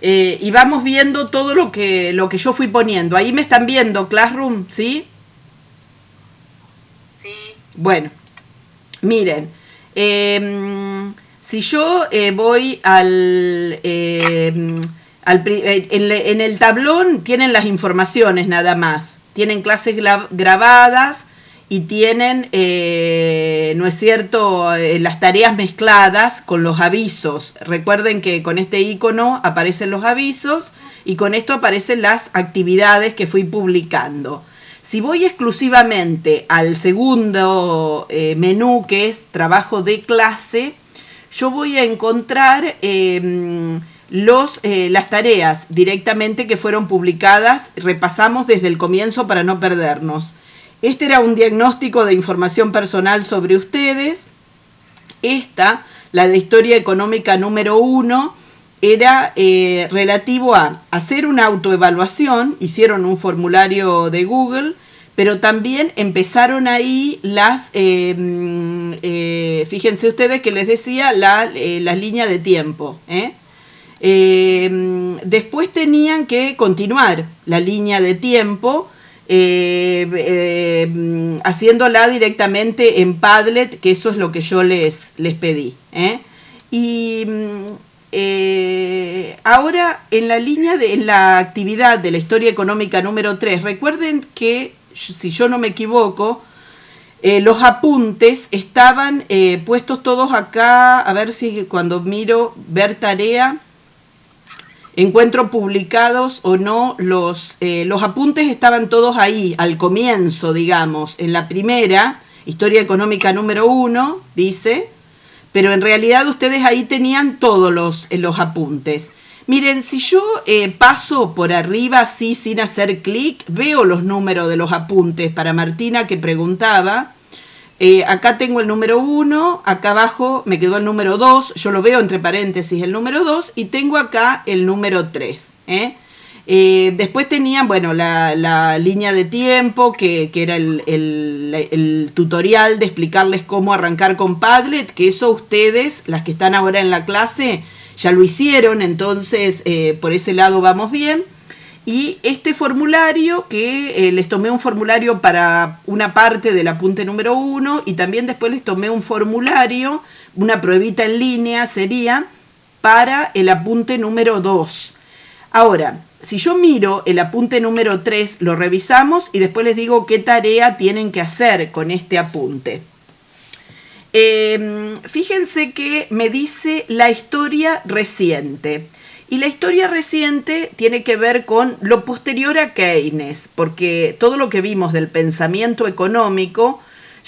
y vamos viendo todo lo que yo fui poniendo. Ahí me están viendo, Classroom, ¿sí? Sí. Bueno, miren, si yo voy en el tablón tienen las informaciones nada más, tienen clases grabadas y tienen, ¿no es cierto?, las tareas mezcladas con los avisos. Recuerden que con este icono aparecen los avisos y con esto aparecen las actividades que fui publicando. Si voy exclusivamente al segundo menú, que es trabajo de clase, yo voy a encontrar las tareas directamente que fueron publicadas. Repasamos desde el comienzo para no perdernos. Este era un diagnóstico de información personal sobre ustedes. Esta, la de historia económica número 1, era relativo a hacer una autoevaluación. Hicieron un formulario de Google, pero también empezaron ahí fíjense ustedes que les decía las líneas de tiempo. Después tenían que continuar la línea de tiempo, haciéndola directamente en Padlet, que eso es lo que yo les pedí. Y ahora en la actividad de la historia económica número 3, recuerden que, si yo no me equivoco, los apuntes estaban puestos todos acá. A ver si cuando miro ver tarea encuentro publicados o no. Los apuntes estaban todos ahí al comienzo, digamos, en la primera historia económica número 1, dice, pero en realidad ustedes ahí tenían todos los apuntes. Miren, si yo paso por arriba así sin hacer clic, veo los números de los apuntes. Para Martina, que preguntaba, acá tengo el número 1, acá abajo me quedó el número 2, yo lo veo entre paréntesis el número 2, y tengo acá el número 3. Después tenían, bueno, la línea de tiempo, que era el tutorial de explicarles cómo arrancar con Padlet, que eso ustedes, las que están ahora en la clase, ya lo hicieron, entonces por ese lado vamos bien. Y este formulario, que les tomé un formulario para una parte del apunte número 1, y también después les tomé un formulario, una pruebita en línea sería, para el apunte número 2. Ahora, si yo miro el apunte número 3, lo revisamos y después les digo qué tarea tienen que hacer con este apunte. Fíjense que me dice la historia reciente. Y la historia reciente tiene que ver con lo posterior a Keynes, porque todo lo que vimos del pensamiento económico,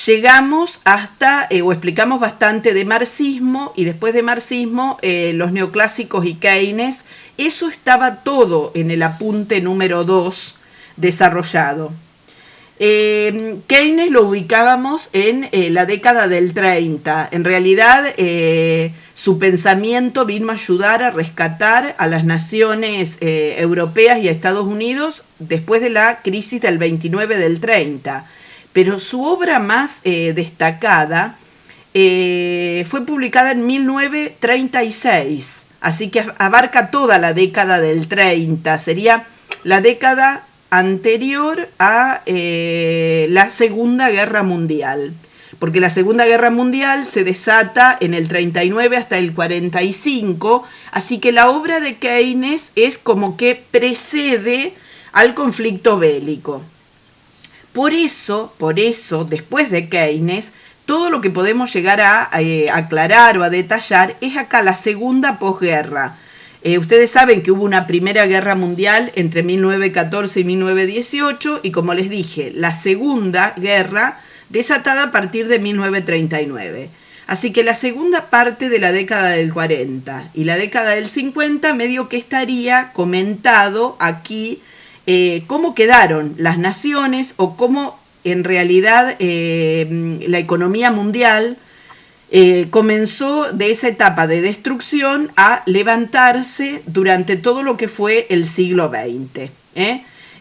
llegamos hasta, o explicamos bastante de marxismo, y después de marxismo, los neoclásicos y Keynes. Eso estaba todo en el apunte número 2 desarrollado. Keynes lo ubicábamos en la década del 30. En realidad, su pensamiento vino a ayudar a rescatar a las naciones europeas y a Estados Unidos después de la crisis del 29 del 30. Pero su obra más destacada fue publicada en 1936. Así que abarca toda la década del 30. Sería la década anterior a la Segunda Guerra Mundial, porque la Segunda Guerra Mundial se desata en el 39 hasta el 45, así que la obra de Keynes es como que precede al conflicto bélico. Por eso, después de Keynes, todo lo que podemos llegar a aclarar o a detallar es acá la segunda posguerra. Ustedes saben que hubo una primera guerra mundial entre 1914 y 1918, y como les dije, la segunda guerra desatada a partir de 1939. Así que la segunda parte de la década del 40 y la década del 50 medio que estaría comentado aquí cómo quedaron las naciones, o cómo en realidad la economía mundial comenzó de esa etapa de destrucción a levantarse durante todo lo que fue el siglo XX.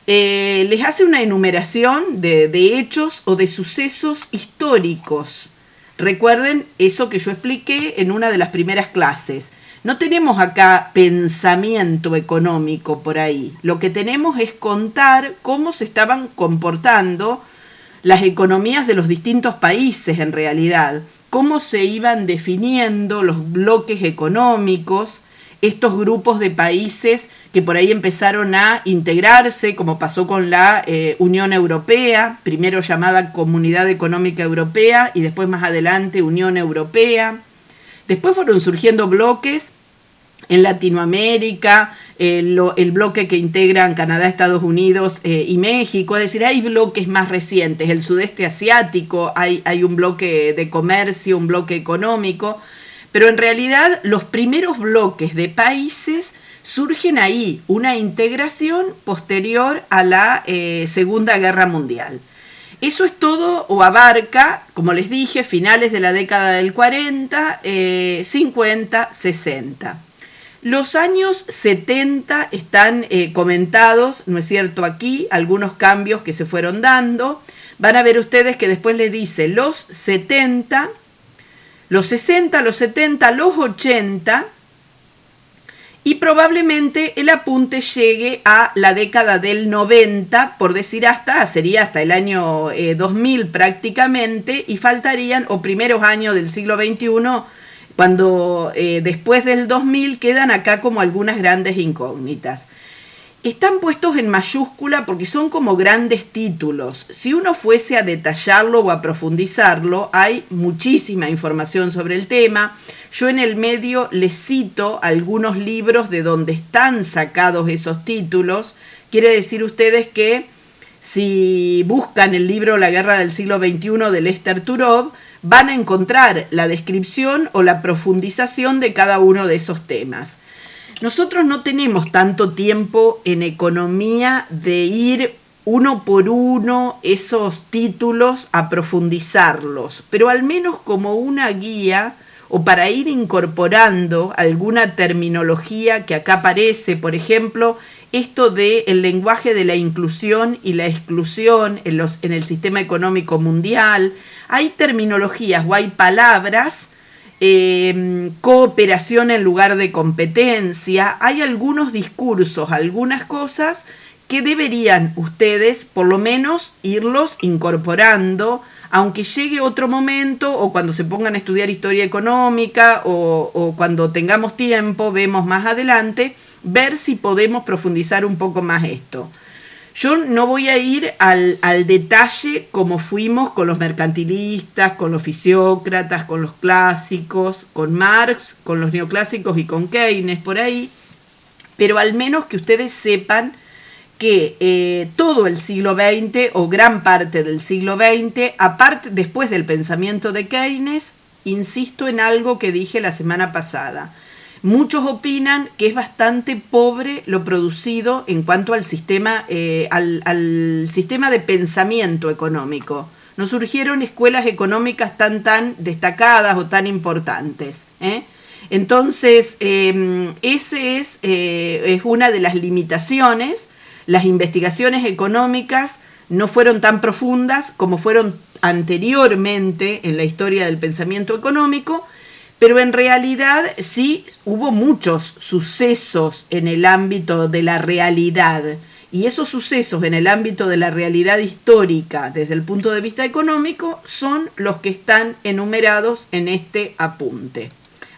Les hace una enumeración de hechos o de sucesos históricos. Recuerden eso que yo expliqué en una de las primeras clases. No tenemos acá pensamiento económico por ahí. Lo que tenemos es contar cómo se estaban comportando las economías de los distintos países en realidad, cómo se iban definiendo los bloques económicos, estos grupos de países que por ahí empezaron a integrarse, como pasó con la Unión Europea, primero llamada Comunidad Económica Europea y después más adelante Unión Europea. Después fueron surgiendo bloques en Latinoamérica, el bloque que integran Canadá, Estados Unidos y México, es decir, hay bloques más recientes, el sudeste asiático, hay un bloque de comercio, un bloque económico, pero en realidad los primeros bloques de países surgen ahí, una integración posterior a la Segunda Guerra Mundial. Eso es todo o abarca, como les dije, finales de la década del 40, 50, 60. Los años 70 están comentados, ¿no es cierto? Aquí algunos cambios que se fueron dando. Van a ver ustedes que después les dice los 70, los 60, los 70, los 80 y probablemente el apunte llegue a la década del 90, por decir sería hasta el año 2000 prácticamente, y faltarían, o primeros años del siglo XXI, cuando después del 2000 quedan acá como algunas grandes incógnitas. Están puestos en mayúscula porque son como grandes títulos. Si uno fuese a detallarlo o a profundizarlo, hay muchísima información sobre el tema. Yo en el medio les cito algunos libros de donde están sacados esos títulos. Quiere decir ustedes que si buscan el libro La Guerra del siglo XXI de Lester Turov, van a encontrar la descripción o la profundización de cada uno de esos temas. Nosotros no tenemos tanto tiempo en economía de ir uno por uno esos títulos a profundizarlos, pero al menos como una guía o para ir incorporando alguna terminología que acá aparece, por ejemplo, esto del lenguaje de la inclusión y la exclusión en el sistema económico mundial. Hay terminologías o hay palabras, cooperación en lugar de competencia, hay algunos discursos, algunas cosas que deberían ustedes por lo menos irlos incorporando, aunque llegue otro momento o cuando se pongan a estudiar historia económica o cuando tengamos tiempo, vemos más adelante, ver si podemos profundizar un poco más esto. Yo no voy a ir al detalle como fuimos con los mercantilistas, con los fisiócratas, con los clásicos, con Marx, con los neoclásicos y con Keynes por ahí, pero al menos que ustedes sepan que todo el siglo XX o gran parte del siglo XX, aparte después del pensamiento de Keynes, insisto en algo que dije la semana pasada. Muchos opinan que es bastante pobre lo producido en cuanto al sistema, al sistema de pensamiento económico. No surgieron escuelas económicas tan destacadas o tan importantes. Entonces, ese es una de las limitaciones. Las investigaciones económicas no fueron tan profundas como fueron anteriormente en la historia del pensamiento económico, pero en realidad sí hubo muchos sucesos en el ámbito de la realidad, y esos sucesos en el ámbito de la realidad histórica desde el punto de vista económico son los que están enumerados en este apunte.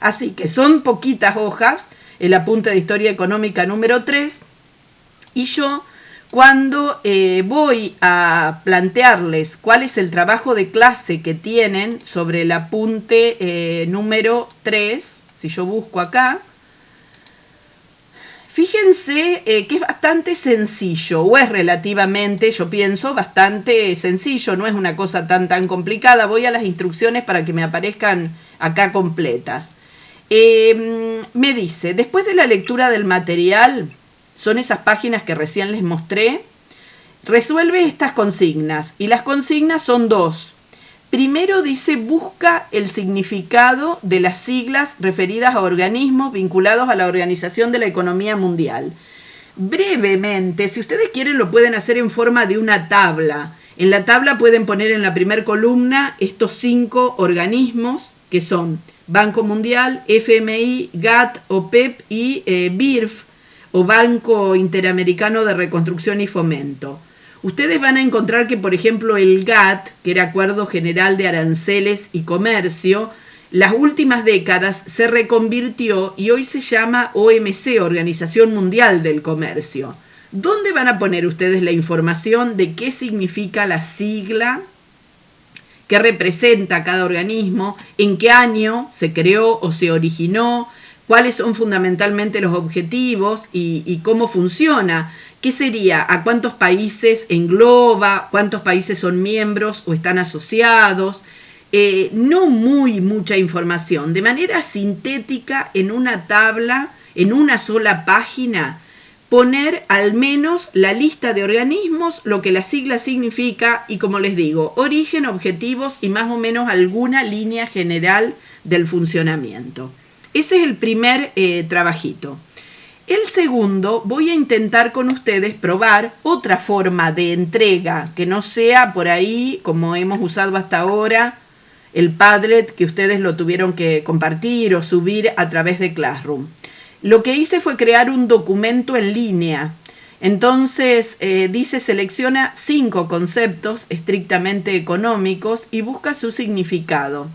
Así que son poquitas hojas, el apunte de historia económica número 3, y yo cuando voy a plantearles cuál es el trabajo de clase que tienen sobre el apunte número 3, si yo busco acá, fíjense que es bastante sencillo, o es relativamente, yo pienso, bastante sencillo, no es una cosa tan complicada. Voy a las instrucciones para que me aparezcan acá completas. Me dice, después de la lectura del material, son esas páginas que recién les mostré, resuelve estas consignas, y las consignas son dos. Primero dice, busca el significado de las siglas referidas a organismos vinculados a la Organización de la Economía Mundial. Brevemente, si ustedes quieren, lo pueden hacer en forma de una tabla. En la tabla pueden poner en la primera columna estos 5 organismos, que son Banco Mundial, FMI, GATT, OPEP y BIRF, o Banco Interamericano de Reconstrucción y Fomento. Ustedes van a encontrar que, por ejemplo, el GATT, que era Acuerdo General de Aranceles y Comercio, las últimas décadas se reconvirtió y hoy se llama OMC, Organización Mundial del Comercio. ¿Dónde van a poner ustedes la información de qué significa la sigla, qué representa cada organismo, en qué año se creó o se originó, cuáles son fundamentalmente los objetivos y cómo funciona? ¿Qué sería? ¿A cuántos países engloba? ¿Cuántos países son miembros o están asociados? No mucha información, de manera sintética en una tabla, en una sola página, poner al menos la lista de organismos, lo que la sigla significa y, como les digo, origen, objetivos y más o menos alguna línea general del funcionamiento. Ese es el primer trabajito. El segundo, voy a intentar con ustedes probar otra forma de entrega, que no sea por ahí, como hemos usado hasta ahora, el Padlet, que ustedes lo tuvieron que compartir o subir a través de Classroom. Lo que hice fue crear un documento en línea. Entonces, dice, selecciona 5 conceptos estrictamente económicos y busca su significado.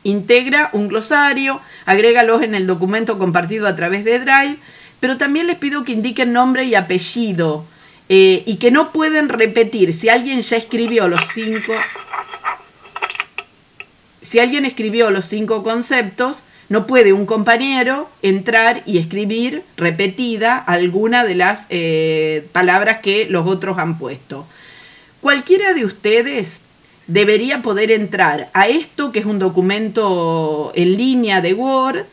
Integra un glosario, agrégalos en el documento compartido a través de Drive, pero también les pido que indiquen nombre y apellido y que no pueden repetir. Si alguien ya escribió los 5... Si alguien escribió los 5 conceptos, no puede un compañero entrar y escribir repetida alguna de las palabras que los otros han puesto. Cualquiera de ustedes debería poder entrar a esto, que es un documento en línea de Word.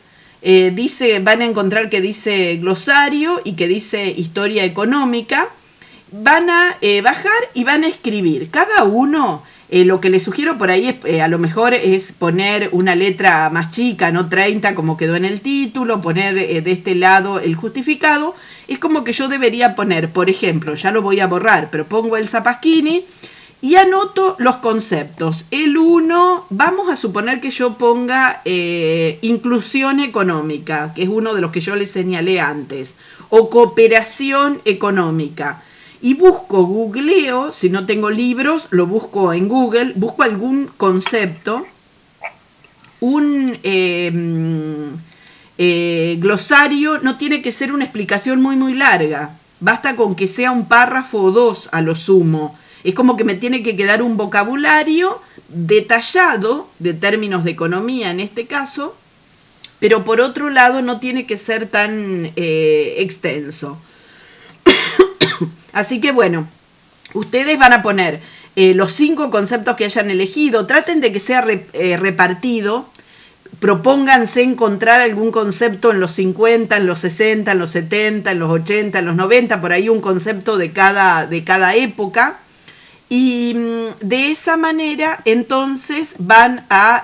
Van a encontrar que dice glosario y que dice historia económica. Van a bajar y van a escribir. Cada uno... lo que les sugiero por ahí es, a lo mejor es poner una letra más chica, no 30 como quedó en el título, poner de este lado el justificado. Es como que yo debería poner, por ejemplo, ya lo voy a borrar, pero pongo el Zapaschini y anoto los conceptos. El 1, vamos a suponer que yo ponga inclusión económica, que es uno de los que yo les señalé antes, o cooperación económica. Y googleo, si no tengo libros, lo busco en Google, busco algún concepto, un glosario no tiene que ser una explicación muy larga, basta con que sea un párrafo o 2 a lo sumo. Es como que me tiene que quedar un vocabulario detallado de términos de economía en este caso, pero por otro lado no tiene que ser tan extenso. Así que bueno, ustedes van a poner los 5 conceptos que hayan elegido, traten de que sea repartido, propónganse encontrar algún concepto en los 50, en los 60, en los 70, en los 80, en los 90, por ahí un concepto de cada época, y de esa manera entonces van a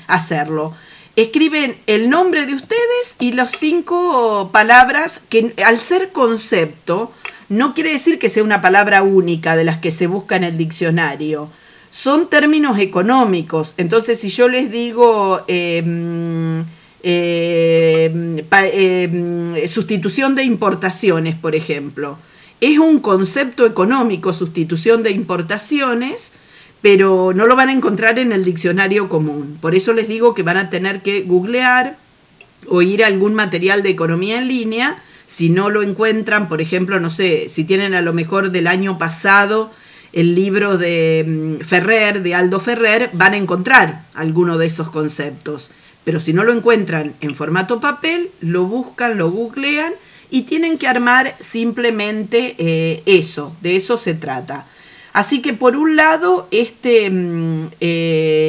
hacerlo. Escriben el nombre de ustedes y las 5 palabras que, al ser concepto, no quiere decir que sea una palabra única de las que se busca en el diccionario. Son términos económicos. Entonces, si yo les digo sustitución de importaciones, por ejemplo, es un concepto económico, sustitución de importaciones, pero no lo van a encontrar en el diccionario común. Por eso les digo que van a tener que googlear o ir a algún material de economía en línea. Si no lo encuentran, por ejemplo, no sé, si tienen a lo mejor del año pasado el libro de Ferrer, de Aldo Ferrer, van a encontrar alguno de esos conceptos. Pero si no lo encuentran en formato papel, lo buscan, lo googlean y tienen que armar simplemente eso, de eso se trata. Así que por un lado, este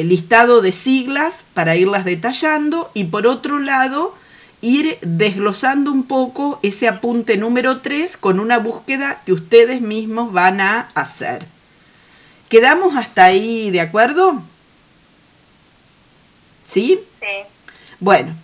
listado de siglas para irlas detallando y por otro lado, ir desglosando un poco ese apunte número 3 con una búsqueda que ustedes mismos van a hacer. ¿Quedamos hasta ahí de acuerdo? ¿Sí? Sí. Bueno,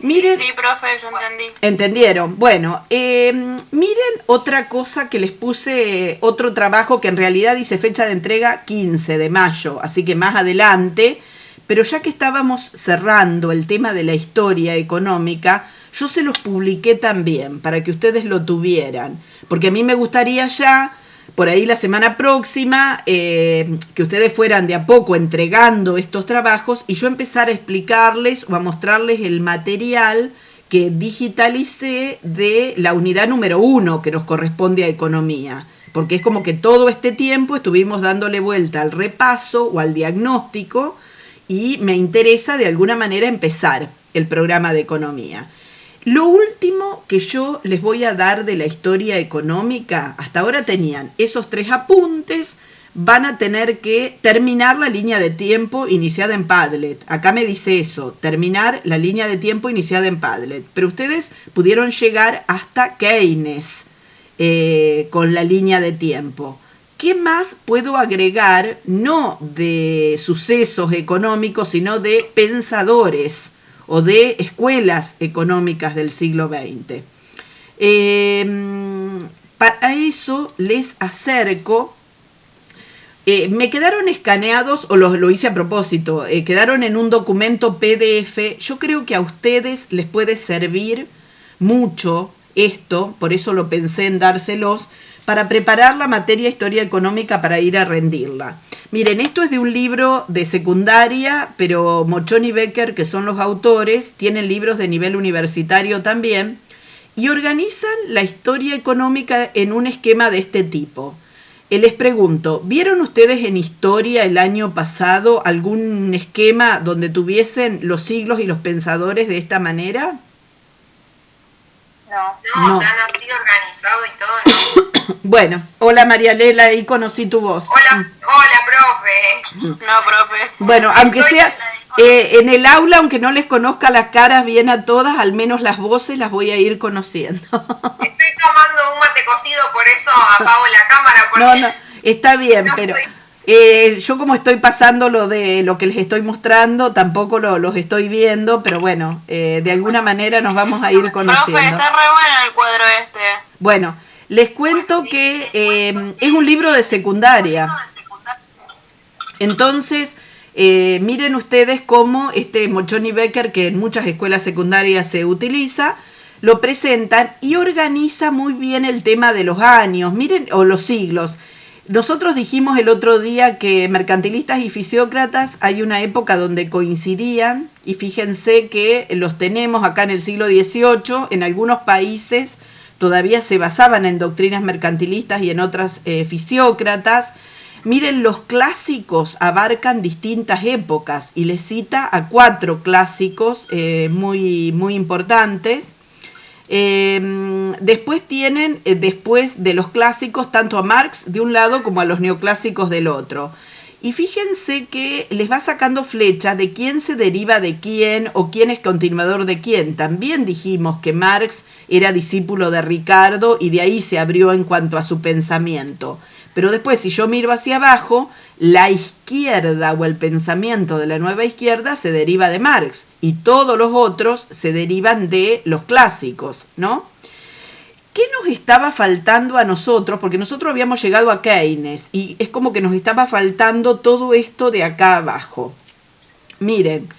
miren... Sí, profe, yo entendí. ¿Entendieron? Bueno, miren otra cosa que les puse, otro trabajo que en realidad dice fecha de entrega 15 de mayo, así que más adelante, pero ya que estábamos cerrando el tema de la historia económica, yo se los publiqué también para que ustedes lo tuvieran, porque a mí me gustaría ya, por ahí la semana próxima, que ustedes fueran de a poco entregando estos trabajos y yo empezar a explicarles o a mostrarles el material que digitalicé de la unidad número 1 que nos corresponde a economía, porque es como que todo este tiempo estuvimos dándole vuelta al repaso o al diagnóstico y me interesa de alguna manera empezar el programa de economía. Lo último que yo les voy a dar de la historia económica, hasta ahora tenían esos 3 apuntes, van a tener que terminar la línea de tiempo iniciada en Padlet. Acá me dice eso, terminar la línea de tiempo iniciada en Padlet. Pero ustedes pudieron llegar hasta Keynes con la línea de tiempo. ¿Qué más puedo agregar? No de sucesos económicos, sino de pensadores o de escuelas económicas del siglo XX. Para eso les acerco, me quedaron escaneados, o lo hice a propósito, quedaron en un documento PDF. Yo creo que a ustedes les puede servir mucho esto, por eso lo pensé en dárselos, para preparar la materia Historia Económica para ir a rendirla. Miren, esto es de un libro de secundaria, pero Mochón y Becker, que son los autores, tienen libros de nivel universitario también, y organizan la historia económica en un esquema de este tipo. Les pregunto, ¿vieron ustedes en historia el año pasado algún esquema donde tuviesen los siglos y los pensadores de esta manera? No, tan así organizado y todo, no. Bueno, hola María Lela, ahí conocí tu voz. Hola, profe. No, profe. Bueno, aunque sea en el aula, aunque no les conozca las caras bien a todas, al menos las voces las voy a ir conociendo. Estoy tomando un mate cocido, por eso apago la cámara. Porque No, está bien, no, pero yo como estoy pasando lo de lo que les estoy mostrando, tampoco los estoy viendo, pero bueno, de alguna manera nos vamos a ir conociendo. Profe, está re bueno el cuadro este. Bueno, les cuento que es un libro de secundaria. Entonces, miren ustedes cómo este Mochón y Becker, que en muchas escuelas secundarias se utiliza, lo presentan y organiza muy bien el tema de los años, miren, o los siglos. Nosotros dijimos el otro día que mercantilistas y fisiócratas hay una época donde coincidían y fíjense que los tenemos acá en el siglo XVIII, en algunos países todavía se basaban en doctrinas mercantilistas y en otras fisiócratas. Miren, los clásicos abarcan distintas épocas y les cita a 4 clásicos muy importantes. Después tienen, después de los clásicos, tanto a Marx de un lado como a los neoclásicos del otro. Y fíjense que les va sacando flechas de quién se deriva de quién o quién es continuador de quién. También dijimos que Marx era discípulo de Ricardo y de ahí se abrió en cuanto a su pensamiento. Pero después, si yo miro hacia abajo, la izquierda o el pensamiento de la nueva izquierda se deriva de Marx y todos los otros se derivan de los clásicos, ¿no? ¿Qué nos estaba faltando a nosotros? Porque nosotros habíamos llegado a Keynes y es como que nos estaba faltando todo esto de acá abajo. Miren,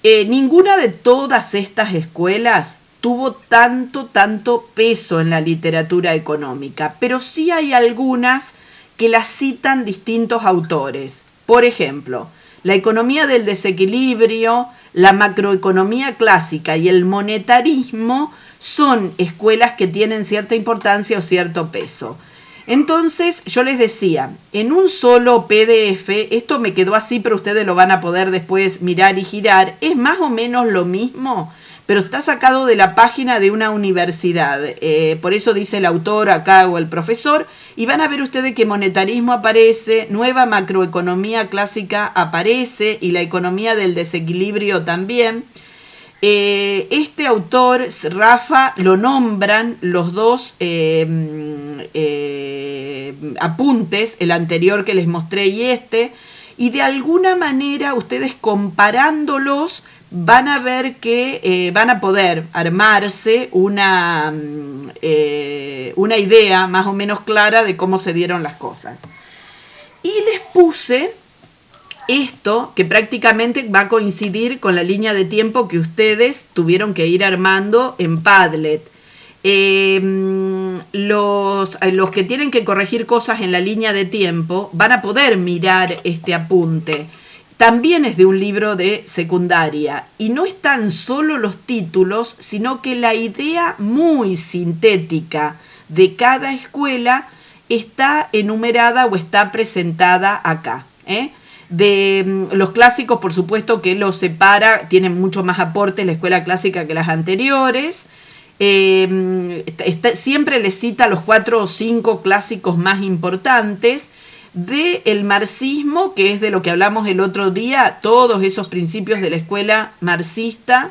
ninguna de todas estas escuelas tuvo tanto peso en la literatura económica, pero sí hay algunas que las citan distintos autores. Por ejemplo, la economía del desequilibrio, la macroeconomía clásica y el monetarismo son escuelas que tienen cierta importancia o cierto peso. Entonces, yo les decía, en un solo PDF, esto me quedó así, pero ustedes lo van a poder después mirar y girar, es más o menos lo mismo, pero está sacado de la página de una universidad. Por eso dice el autor acá o el profesor, y van a ver ustedes que monetarismo aparece, nueva macroeconomía clásica aparece, y la economía del desequilibrio también. Este autor, Rafa, lo nombran los dos apuntes, el anterior que les mostré y de alguna manera ustedes comparándolos van a ver que van a poder armarse una idea más o menos clara de cómo se dieron las cosas. Y les puse esto que prácticamente va a coincidir con la línea de tiempo que ustedes tuvieron que ir armando en Padlet. Los que tienen que corregir cosas en la línea de tiempo van a poder mirar este apunte. También es de un libro de secundaria y no están solo los títulos, sino que la idea muy sintética de cada escuela está enumerada o está presentada acá. De los clásicos, por supuesto que los separa, tienen mucho más aportes la escuela clásica que las anteriores. Siempre les cita los 4 o 5 clásicos más importantes. Del marxismo, que es de lo que hablamos el otro día, todos esos principios de la escuela marxista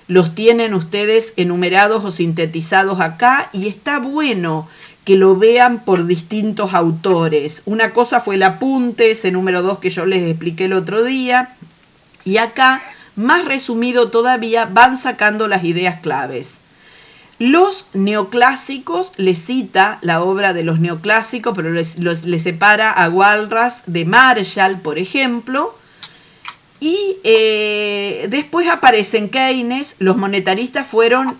los tienen ustedes enumerados o sintetizados acá, y está bueno que lo vean por distintos autores. Una cosa fue el apunte, ese número 2 que yo les expliqué el otro día, y acá, más resumido todavía, van sacando las ideas claves. Los neoclásicos, les cita la obra de los neoclásicos, pero les separa a Walras de Marshall, por ejemplo, y después aparecen Keynes. Los monetaristas fueron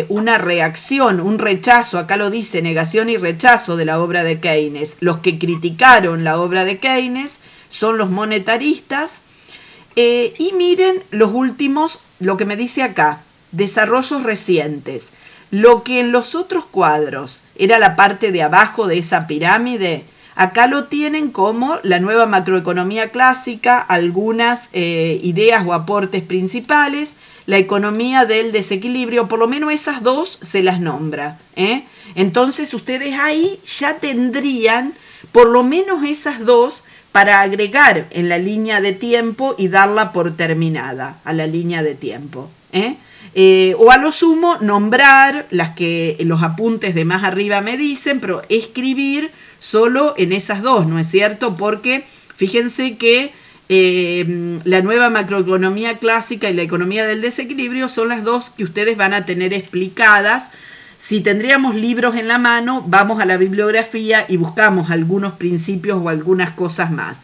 una reacción, un rechazo, acá lo dice, negación y rechazo de la obra de Keynes. Los que criticaron la obra de Keynes son los monetaristas. Y miren los últimos, lo que me dice acá, desarrollos recientes. Lo que en los otros cuadros era la parte de abajo de esa pirámide, acá lo tienen como la nueva macroeconomía clásica, algunas ideas o aportes principales, la economía del desequilibrio, por lo menos esas dos se las nombra. Entonces ustedes ahí ya tendrían por lo menos esas dos para agregar en la línea de tiempo y darla por terminada a la línea de tiempo. O a lo sumo nombrar las que los apuntes de más arriba me dicen, pero escribir solo en esas dos, ¿no es cierto? Porque fíjense que la nueva macroeconomía clásica y la economía del desequilibrio son las dos que ustedes van a tener explicadas. Si tendríamos libros en la mano, vamos a la bibliografía y buscamos algunos principios o algunas cosas más.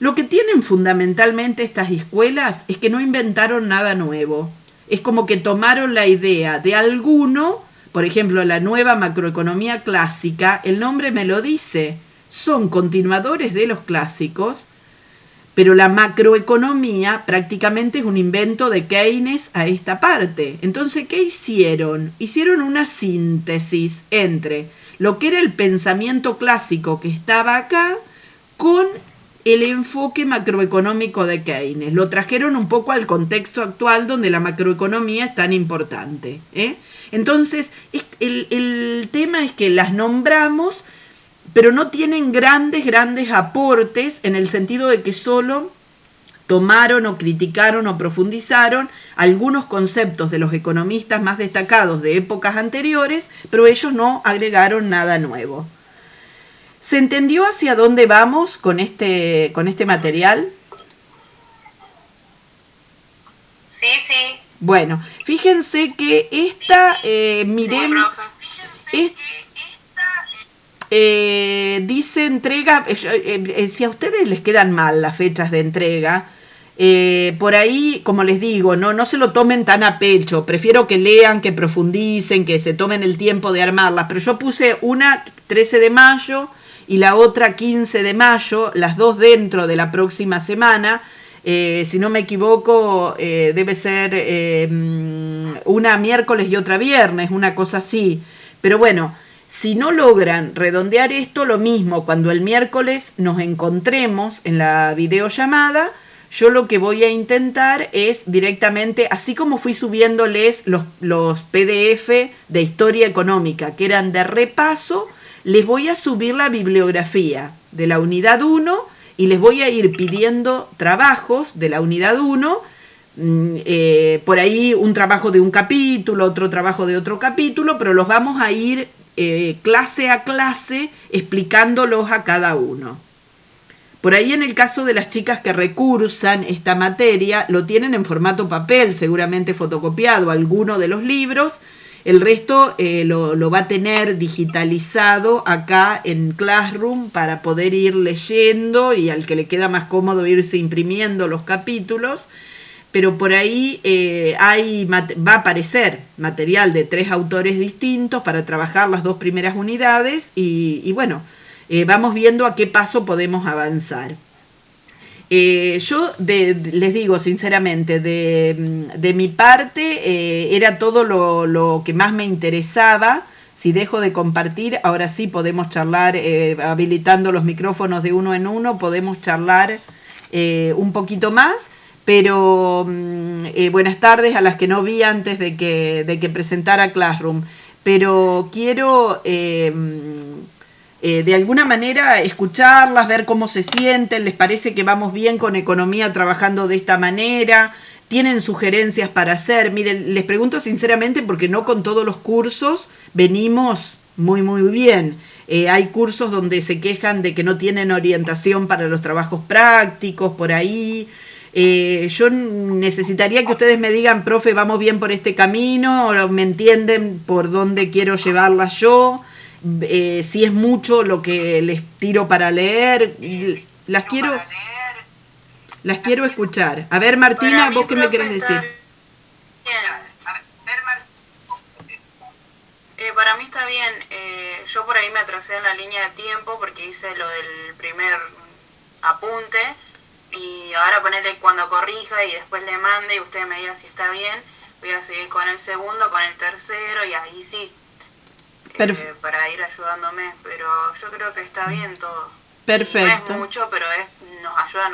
Lo que tienen fundamentalmente estas escuelas es que no inventaron nada nuevo. Es como que tomaron la idea de alguno, por ejemplo, la nueva macroeconomía clásica, el nombre me lo dice, son continuadores de los clásicos, pero la macroeconomía prácticamente es un invento de Keynes a esta parte. Entonces, ¿qué hicieron? Hicieron una síntesis entre lo que era el pensamiento clásico que estaba acá con el enfoque macroeconómico de Keynes. Lo trajeron un poco al contexto actual donde la macroeconomía es tan importante. Entonces, el tema es que las nombramos, pero no tienen grandes aportes en el sentido de que solo tomaron o criticaron o profundizaron algunos conceptos de los economistas más destacados de épocas anteriores, pero ellos no agregaron nada nuevo. ¿Se entendió hacia dónde vamos con este material? Sí. Bueno, fíjense que esta, miren, dice entrega, si a ustedes les quedan mal las fechas de entrega, por ahí, como les digo, no se lo tomen tan a pecho, prefiero que lean, que profundicen, que se tomen el tiempo de armarlas, pero yo puse una 13 de mayo y la otra 15 de mayo, las dos dentro de la próxima semana. Si no me equivoco, debe ser una miércoles y otra viernes, una cosa así. Pero bueno, si no logran redondear esto, lo mismo, cuando el miércoles nos encontremos en la videollamada, yo lo que voy a intentar es directamente, así como fui subiéndoles los PDF de historia económica, que eran de repaso, les voy a subir la bibliografía de la unidad 1 y les voy a ir pidiendo trabajos de la unidad 1, por ahí un trabajo de un capítulo, otro trabajo de otro capítulo, pero los vamos a ir clase a clase explicándolos a cada uno. Por ahí en el caso de las chicas que recursan esta materia, lo tienen en formato papel, seguramente fotocopiado, alguno de los libros. El resto lo va a tener digitalizado acá en Classroom para poder ir leyendo y al que le queda más cómodo irse imprimiendo los capítulos. Pero por ahí va a aparecer material de 3 autores distintos para trabajar las 2 primeras unidades y bueno, vamos viendo a qué paso podemos avanzar. Yo les digo sinceramente, de mi parte era todo lo que más me interesaba. Si dejo de compartir, ahora sí podemos charlar, habilitando los micrófonos de uno en uno, podemos charlar un poquito más. Pero buenas tardes a las que no vi antes de que presentara Classroom. Pero quiero de alguna manera escucharlas, ver cómo se sienten, les parece que vamos bien con economía trabajando de esta manera, tienen sugerencias para hacer. Miren, les pregunto sinceramente porque no con todos los cursos venimos muy bien. Hay cursos donde se quejan de que no tienen orientación para los trabajos prácticos, por ahí. Yo necesitaría que ustedes me digan, profe, vamos bien por este camino, o me entienden por dónde quiero llevarlas yo. Si es mucho lo que les tiro para leer, las quiero escuchar. A ver, Martina, ¿vos qué me querés decir? Para mí está bien. Yo por ahí me atrasé en la línea de tiempo porque hice lo del primer apunte y ahora ponerle cuando corrija y después le mande y usted me diga si está bien, voy a seguir con el segundo, con el tercero y ahí sí. Para ir ayudándome, pero yo creo que está bien todo. Perfecto. No es mucho, pero nos ayuda a nosotros.